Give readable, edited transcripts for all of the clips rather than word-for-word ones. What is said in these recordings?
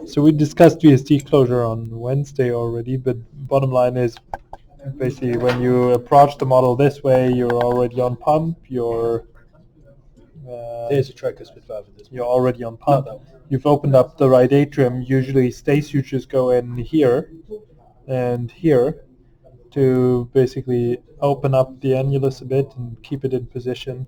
So we discussed VSD closure on Wednesday already, but bottom line is basically when you approach the model this way, you're already on pump, There's a tricuspid valve in this. you're already on pump. You've opened up the right atrium. Usually stay sutures go in here and here to basically open up the annulus a bit and keep it in position.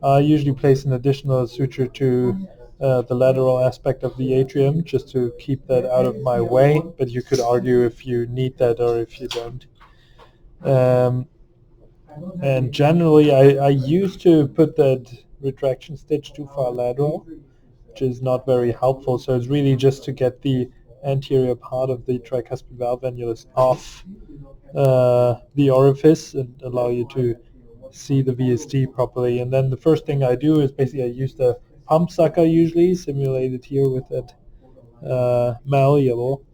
I usually place an additional suture to the lateral aspect of the atrium just to keep that out of my way, but you could argue if you need that or if you don't. And generally, I used to put that retraction stitch too far lateral, which is not very helpful. So it's really just to get the anterior part of the tricuspid valve annulus off the orifice and allow you to see the VSD properly. And then the first thing I do is basically I use the pump sucker, usually simulated here with that malleable,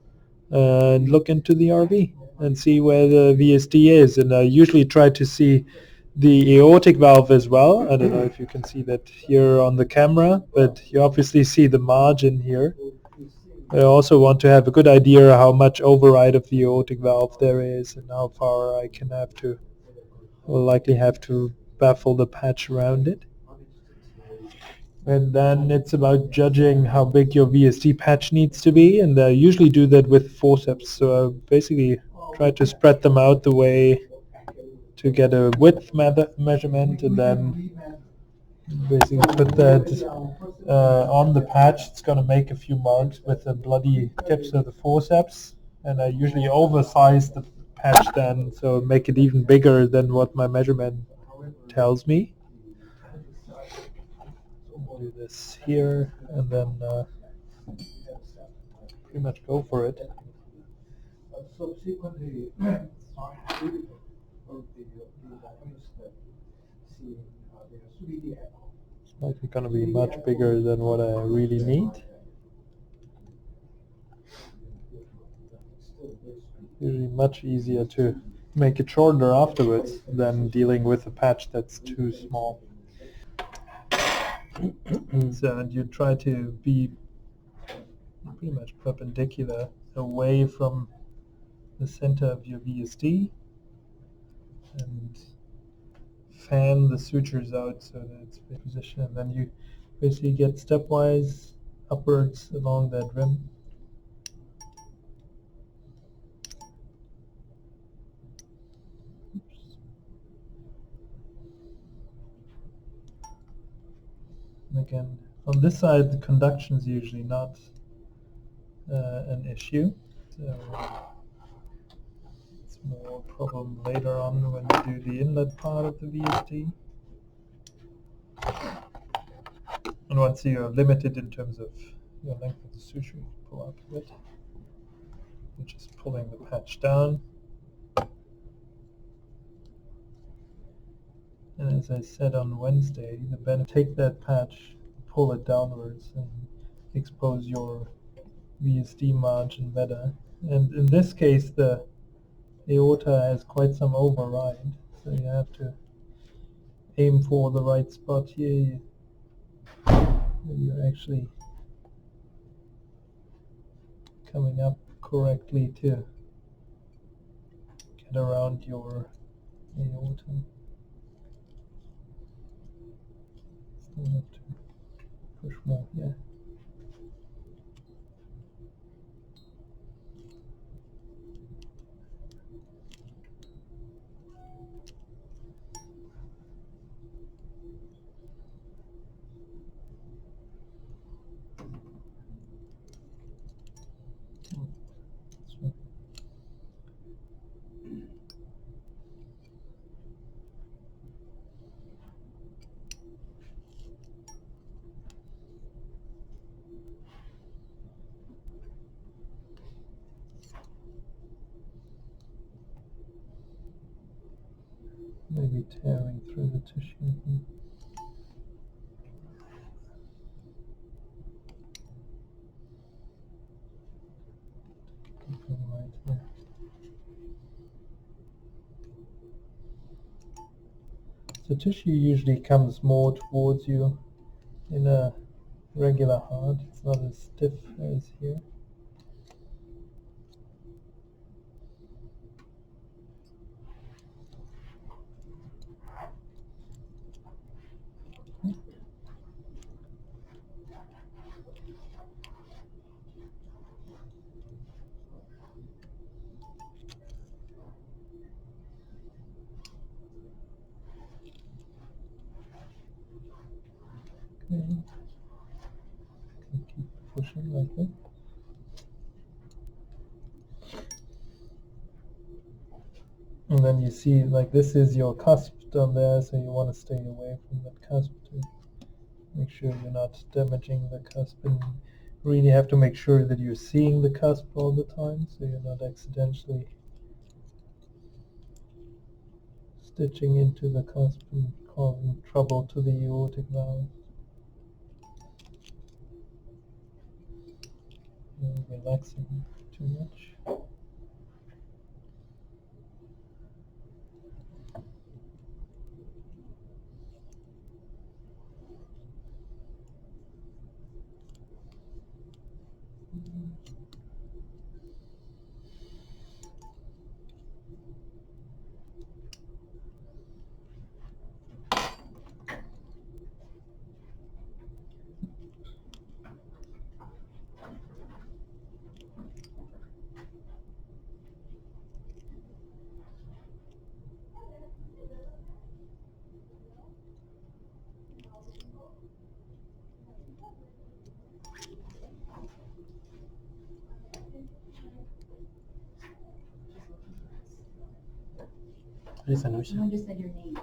and look into the RV and see where the VSD is. And I usually try to see the aortic valve as well. I don't know if you can see that here on the camera, but you obviously see the margin here. I also want to have a good idea how much override of the aortic valve there is and how far I will likely have to baffle the patch around it. And then it's about judging how big your VSD patch needs to be, and I usually do that with forceps. So I basically try to spread them out the way to get a width measurement, and then basically put that on the patch. It's going to make a few marks with the bloody tips of the forceps, and I usually oversize the patch then, so make it even bigger than what my measurement tells me. Do this here, and then pretty much go for it. It's likely going to be much bigger than what I really need. Usually much easier to make it shorter afterwards than dealing with a patch that's too small. So and you try to be pretty much perpendicular away from the center of your VSD and fan the sutures out so that it's in position, and then you basically get stepwise upwards along that rim. And again, on this side, the conduction is usually not an issue. So it's more a problem later on when you do the inlet part of the VSD. And once you're limited in terms of your length of the suture, you can pull out a bit. You're just pulling the patch down. And as I said on Wednesday, the benefit, take that patch, pull it downwards, and expose your VSD margin better. And in this case, the aorta has quite some override, so you have to aim for the right spot here. You're actually coming up correctly to get around your aorta. Still have to push more here. Maybe tearing through the tissue here. Right here. So tissue usually comes more towards you in a regular hard. It's not as stiff as here. Okay. Keep pushing like that. And then you see, like, this is your cusp down there, so you want to stay away from that cusp to make sure you're not damaging the cusp, and really have to make sure that you're seeing the cusp all the time, so you're not accidentally stitching into the cusp and causing trouble to the aortic valve. Relaxing too much. Someone just said your name.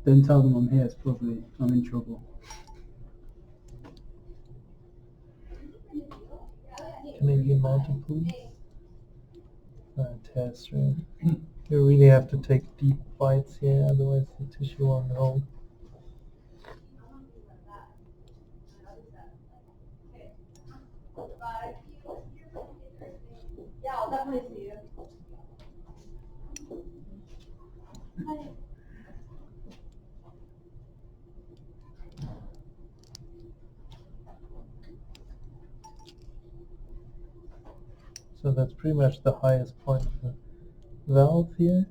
Don't tell them I'm here, it's probably, I'm in trouble. Canadian mountain police. Test, right? You really have to take deep bites here, otherwise the tissue won't hold. Yeah, I'll definitely see you. So that's pretty much the highest point of the valve here.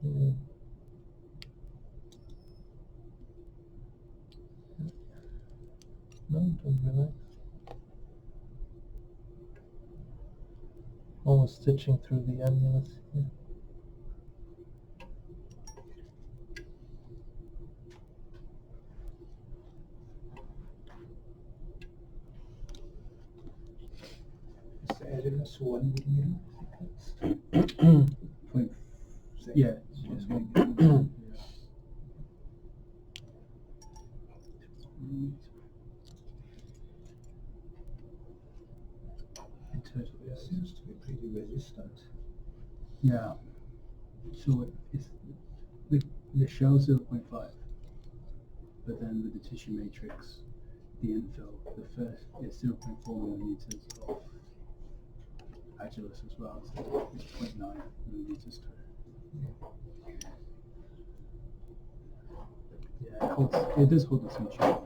Yeah. No, don't relax. Almost stitching through the annulus here. Annulus 1 millimeter. Point, yeah, just one. It seems to be pretty resistant. Yeah. So it's the shell's 0.5, but then with the tissue matrix, the infill, the first is 0.4 millimeters of agilus as well, so it's 0.9 millimeters to yeah, it does hold the suture.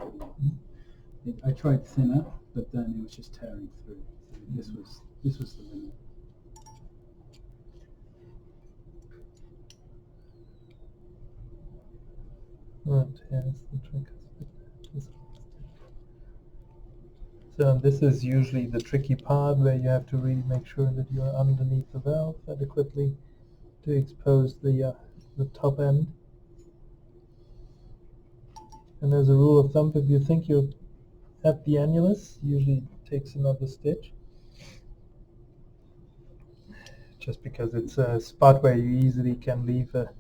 I tried thinner, but then it was just tearing through. This was the limit. And here's the tricuspid. So this is usually the tricky part where you have to really make sure that you're underneath the valve adequately to expose the top end. And as a rule of thumb, if you think you're at the annulus, usually it takes another stitch. Just because it's a spot where you easily can leave a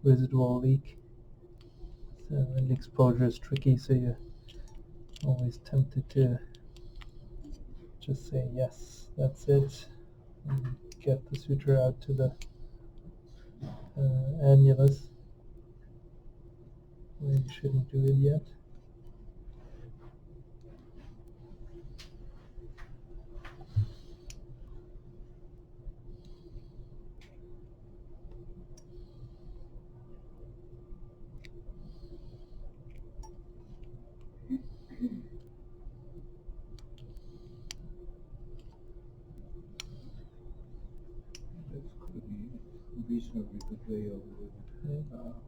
residual leak. So, and the exposure is tricky, so you're always tempted to just say, yes, that's it, and get the suture out to the annulus, where you shouldn't do it yet.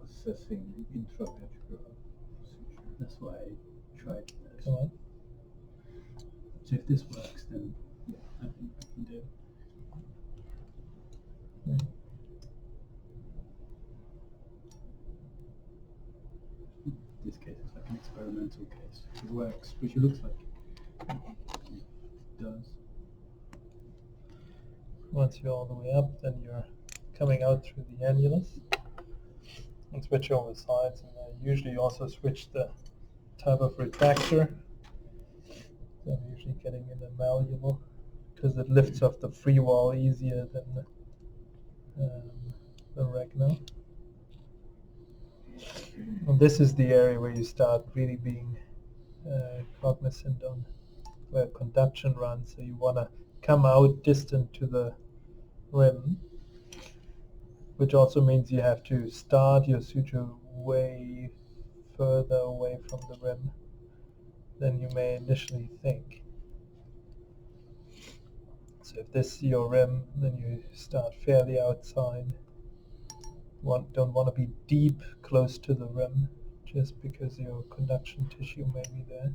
assessing intraventricular suture. That's why I tried this. Come on. So if this works, then yeah, I think I can do it. Mm. This case is like an experimental case. It works, which it looks like it does. Once you're all the way up, then you're coming out through the annulus and switch over sides. And I usually also switch the type of retractor. So I'm usually getting in a malleable because it lifts off the free wall easier than the Regno. And this is the area where you start really being cognizant on where conduction runs. So you want to come out distant to the rim, which also means you have to start your suture way further away from the rim than you may initially think. So if this is your rim, then you start fairly outside. Don't want to be deep close to the rim, just because your conduction tissue may be there.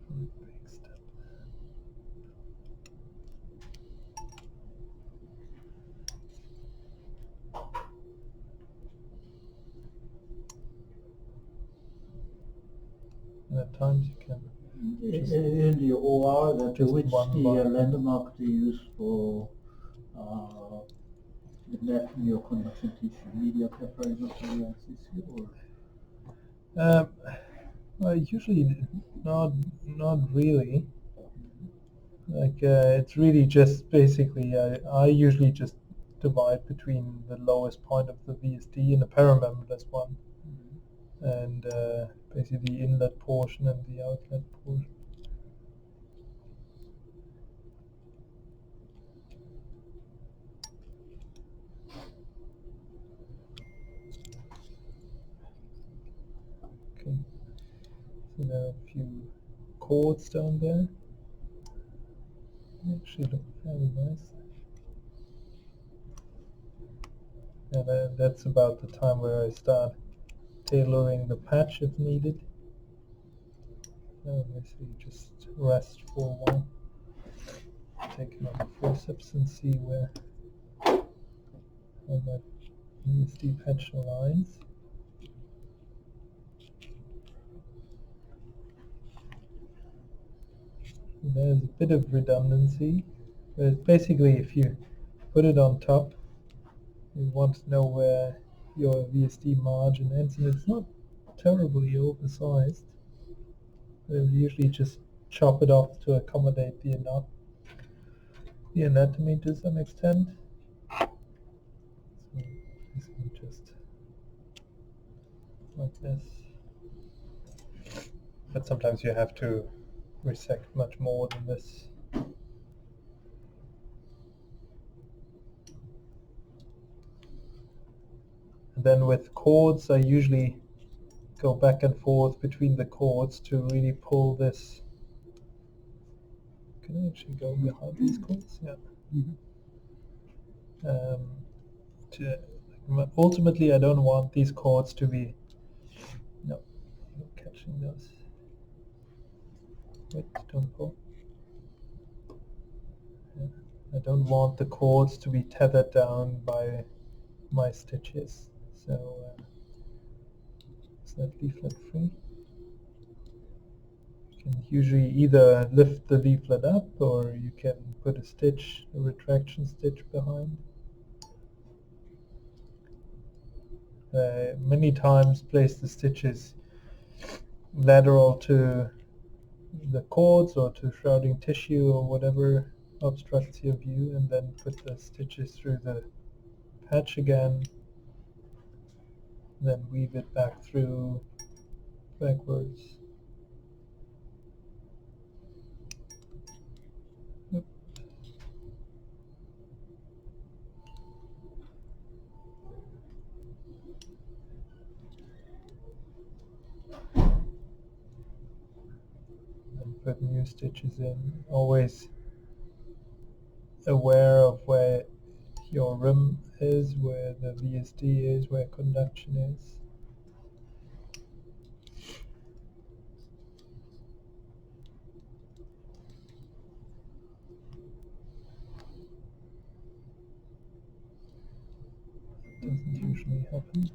Big step. And at times you can just In the OR, that just which one the line. landmark to use for the left your conduction tissue, media pericardial or well, usually not really. Like it's really just basically I usually just divide between the lowest point of the VSD and the paramembranous one, and basically the inlet portion and the outlet portion. Okay, so there are a few chords down there. They actually look fairly nice. And that's about the time where I start tailoring the patch if needed. Basically just rest for a while. Take out the forceps and see where all that VSD patch aligns. There's a bit of redundancy, but basically if you put it on top, you want to know where your VSD margin ends, and it's not terribly oversized. They'll usually just chop it off to accommodate the anatomy to some extent. So basically just like this. But sometimes you have to resect much more than this. And then with chords, I usually go back and forth between the chords to really pull this. Can I actually go behind these chords? Yeah. Ultimately, I don't want these chords to be. No, not catching those. Wait, don't pull. Yeah. I don't want the chords to be tethered down by my stitches. So is that leaflet free? You can usually either lift the leaflet up, or you can put a retraction stitch behind. Many times place the stitches lateral to the chords or to shrouding tissue or whatever obstructs your view, and then put the stitches through the patch again, then weave it back through backwards. Yep. stitches in. Always aware of where your rim is, where the VSD is, where conduction is. Doesn't usually happen.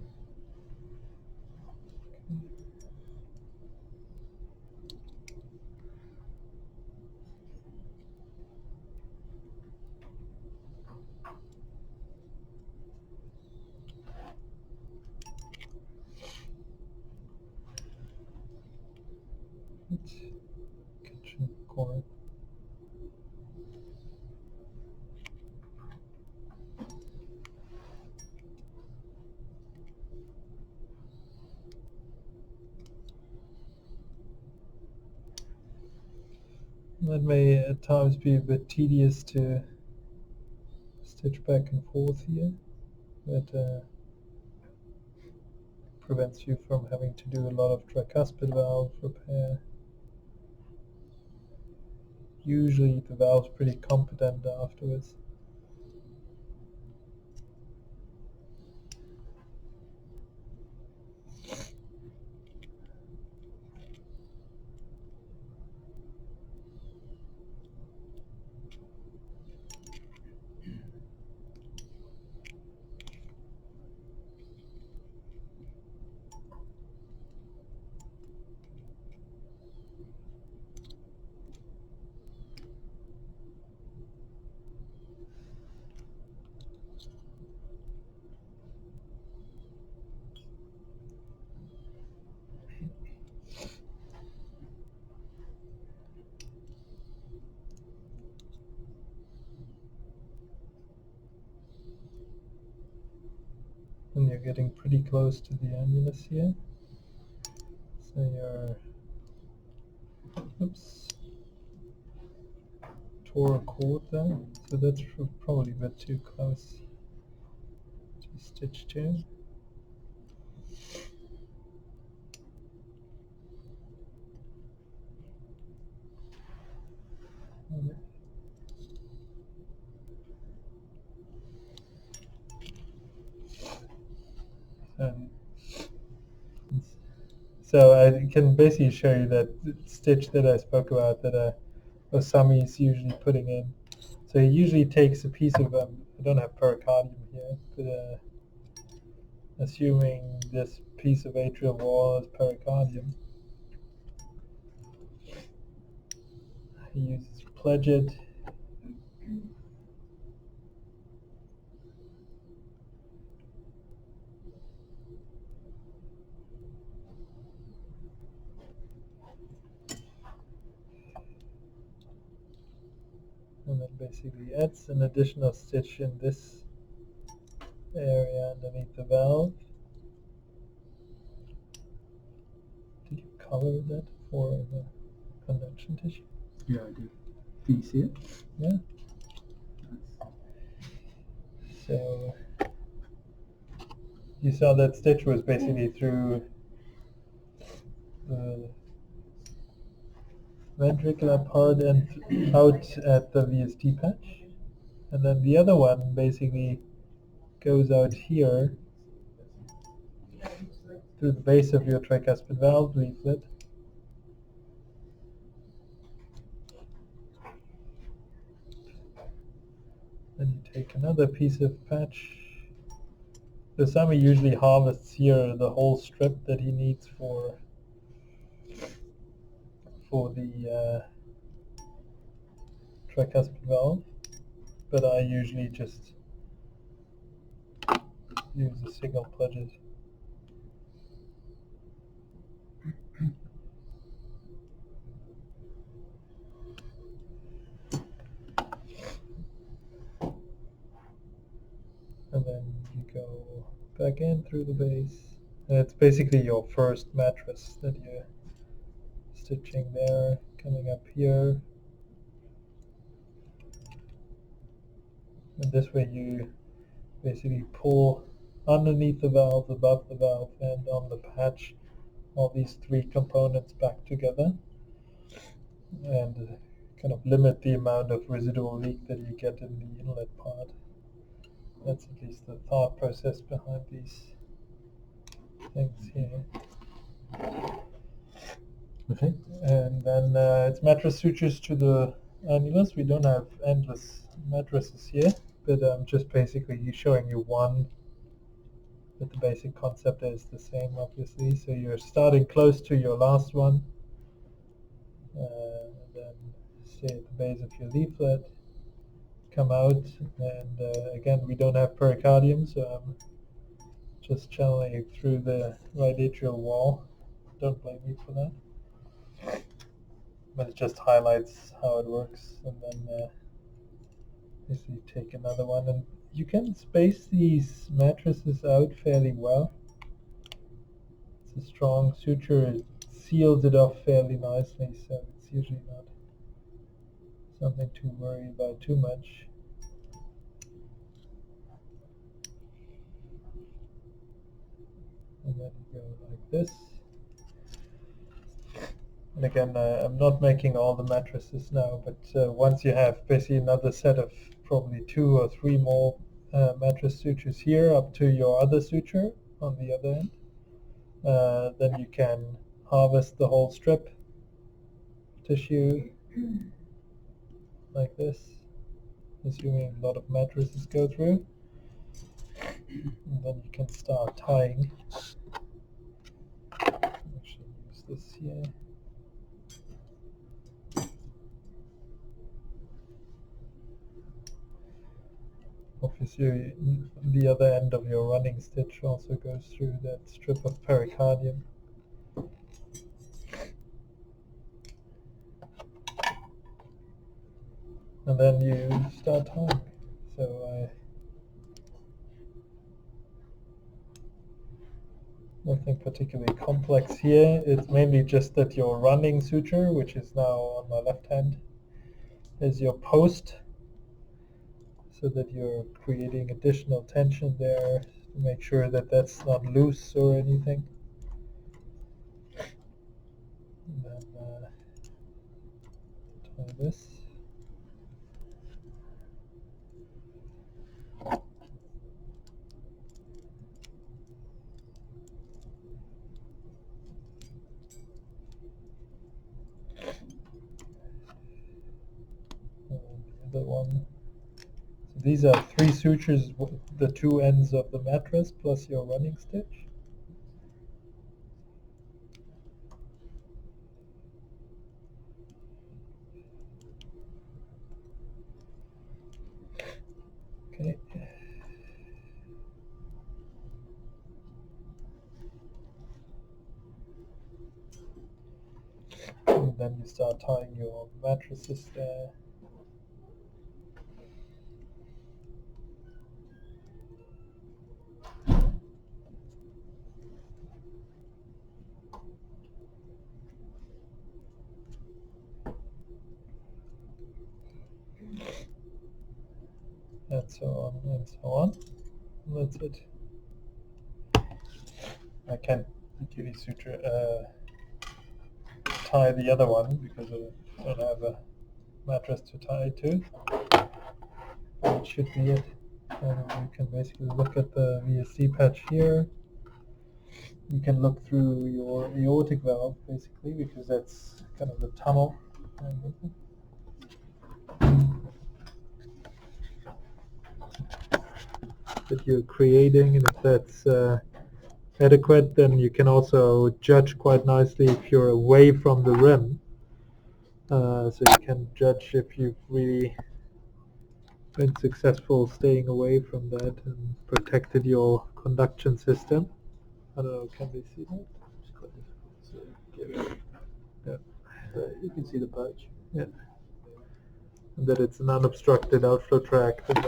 Kitchen cord. That may at times be a bit tedious to stitch back and forth here, but prevents you from having to do a lot of tricuspid valve repair. Usually the valve's pretty competent afterwards. And you're getting pretty close to the annulus here. So you're, oops, tore a cord there. So that's probably a bit too close to stitch to. Um, so I can basically show you that stitch that I spoke about that Osami is usually putting in. So he usually takes a piece of, I don't have pericardium here, but assuming this piece of atrial wall is pericardium, he uses pledget. And then basically adds an additional stitch in this area underneath the valve. Did you color that for the conduction tissue? Yeah, I do. Can you see it? Yeah. Nice. So you saw that stitch was basically through the ventricular part and out at the VSD patch. And then the other one basically goes out here through the base of your tricuspid valve leaflet. Then you take another piece of patch. The Sami usually harvests here the whole strip that he needs for the tricuspid valve, but I usually just use a single pledget. And then you go back in through the base. And it's basically your first mattress that you're stitching there, coming up here. And this way you basically pull underneath the valve, above the valve, and on the patch, all these three components back together. and kind of limit the amount of residual leak that you get in the inlet part. That's at least the thought process behind these things here. Okay. And then it's mattress sutures to the annulus. We don't have endless mattresses here, but I'm just basically showing you one. But the basic concept is the same, obviously. So you're starting close to your last one, then stay at the base of your leaflet, come out, and again, we don't have pericardium, so I'm just channeling through the right atrial wall. Don't blame me for that. But it just highlights how it works, and then basically take another one. And you can space these mattresses out fairly well. It's a strong suture. It seals it off fairly nicely, so it's usually not something to worry about too much. And then you go like this. And again, I'm not making all the mattresses now, but once you have basically another set of probably 2 or 3 more mattress sutures here up to your other suture on the other end, then you can harvest the whole strip tissue like this, assuming a lot of mattresses go through. And then you can start tying. Actually use this here. Obviously, the other end of your running stitch also goes through that strip of pericardium. And then you start tying. So nothing particularly complex here. It's mainly just that your running suture, which is now on my left hand, is your post, so that you're creating additional tension there to make sure that that's not loose or anything. And then tie this. And the other one. So these are 3 sutures, the 2 ends of the mattress plus your running stitch. Okay. And then you start tying your mattresses there. And so on and so on. And that's it. I can't really suture tie the other one because I don't have a mattress to tie it to. That should be it. And you can basically look at the VSD patch here. You can look through your aortic valve basically, because that's kind of the tunnel that you're creating, and if that's adequate, then you can judge quite nicely if you're away from the rim. So you can judge if you've really been successful staying away from that and protected your conduction system. I don't know, can they see that? It's quite difficult to get. Yeah. But you can see the patch. Yeah. And that it's an unobstructed outflow tract, and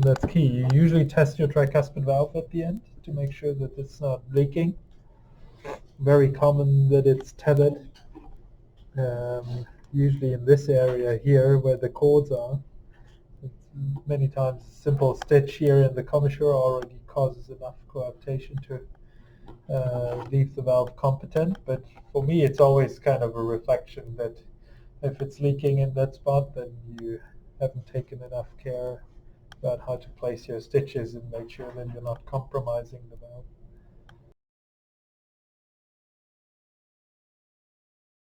that's key. You usually test your tricuspid valve at the end to make sure that it's not leaking. Very common that it's tethered. Usually in this area here where the cords are, many times a simple stitch here in the commissure already causes enough coaptation to leave the valve competent. But for me, it's always kind of a reflection that If it's leaking in that spot, then you haven't taken enough care about how to place your stitches and make sure that you're not compromising the valve.